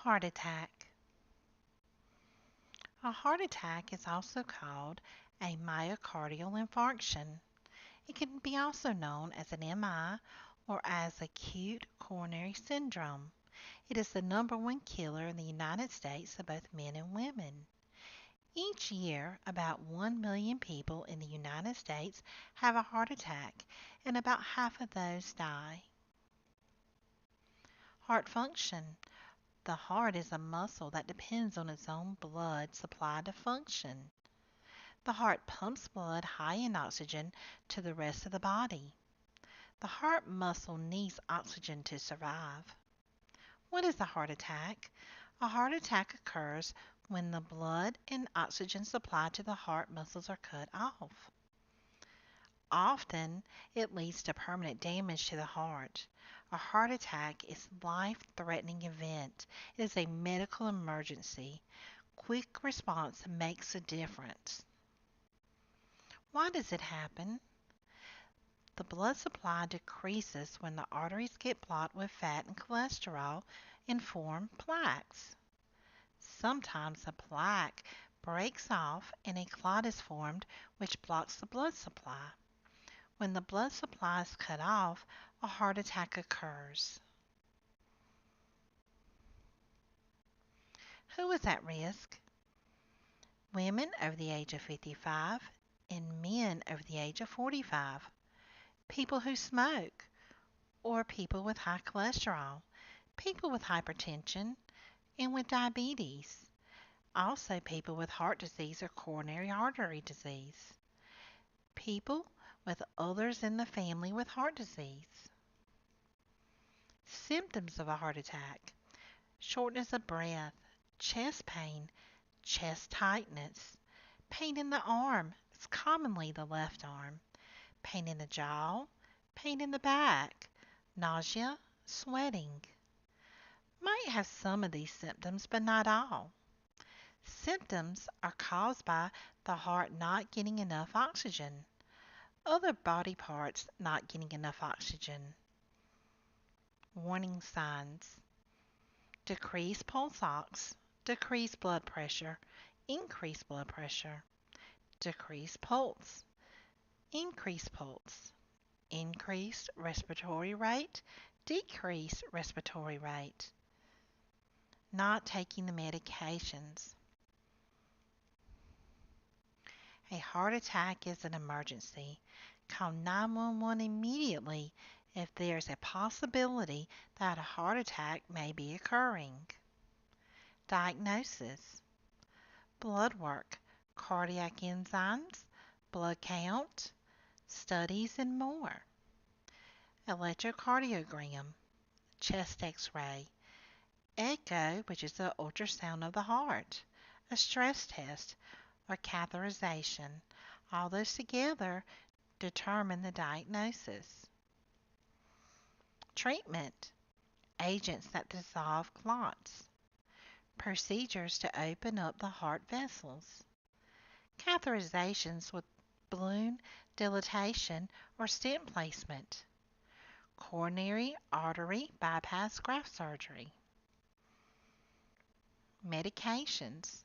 Heart attack. A heart attack is also called a myocardial infarction. It can be also known as an MI or as acute coronary syndrome. It is the number one killer in the United States of both men and women. Each year, about 1 million people in the United States have a heart attack, and about half of those die. Heart function. The heart is a muscle that depends on its own blood supply to function. The heart pumps blood high in oxygen to the rest of the body. The heart muscle needs oxygen to survive. What is a heart attack? A heart attack occurs when the blood and oxygen supply to the heart muscles are cut off. Often, it leads to permanent damage to the heart. A heart attack is a life-threatening event. It is a medical emergency. Quick response makes a difference. Why does it happen? The blood supply decreases when the arteries get blocked with fat and cholesterol and form plaques. Sometimes a plaque breaks off and a clot is formed which blocks the blood supply. When the blood supply is cut off, a heart attack occurs. Who is at risk? Women over the age of 55 and men over the age of 45. People who smoke or people with high cholesterol, people with hypertension and with diabetes. Also, people with heart disease or coronary artery disease. People with others in the family with heart disease. Symptoms of a heart attack: shortness of breath, chest pain, chest tightness, pain in the arm, it's commonly the left arm, pain in the jaw, pain in the back, nausea, sweating. Might have some of these symptoms, but not all. Symptoms are caused by the heart not getting enough oxygen, other body parts not getting enough oxygen. Warning signs: decreased pulse ox, decreased blood pressure, increased blood pressure, decreased pulse, increased respiratory rate, decreased respiratory rate, not taking the medications. A heart attack is an emergency. Call 911 immediately if there's a possibility that a heart attack may be occurring. Diagnosis: blood work, cardiac enzymes, blood count, studies, and more. Electrocardiogram, chest x-ray, echo, which is the ultrasound of the heart, a stress test, or catheterization. All those together determine the diagnosis. Treatment: agents that dissolve clots, procedures to open up the heart vessels, catheterizations with balloon dilatation or stent placement, coronary artery bypass graft surgery. Medications: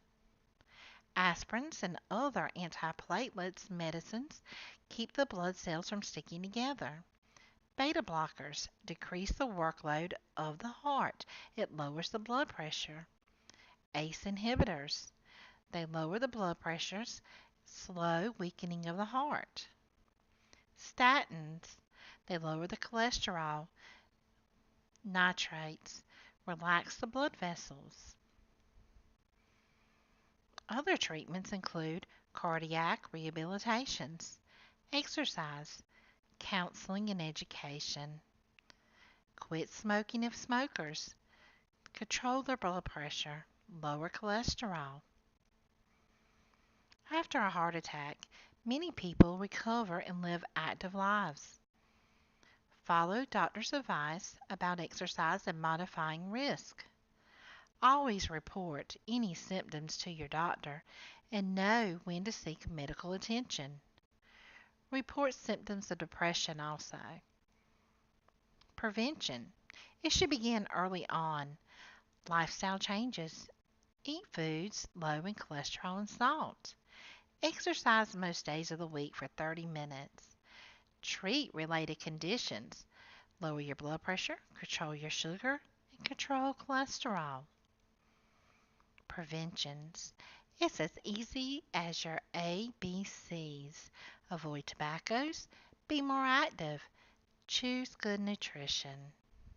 aspirins and other antiplatelets medicines keep the blood cells from sticking together. Beta blockers decrease the workload of the heart. It lowers the blood pressure. ACE inhibitors, they lower the blood pressures, slow weakening of the heart. Statins, they lower the cholesterol. Nitrates, relax the blood vessels. Other treatments include cardiac rehabilitations, exercise, counseling and education. Quit smoking if smokers. Control their blood pressure. Lower cholesterol. After a heart attack, many people recover and live active lives. Follow doctor's advice about exercise and modifying risk. Always report any symptoms to your doctor and know when to seek medical attention. Report symptoms of depression also. Prevention: it should begin early on. Lifestyle changes. Eat foods low in cholesterol and salt. Exercise most days of the week for 30 minutes. Treat related conditions. Lower your blood pressure, control your sugar, and control cholesterol. Preventions. It's as easy as your ABCs. Avoid tobaccos. Be more active. Choose good nutrition.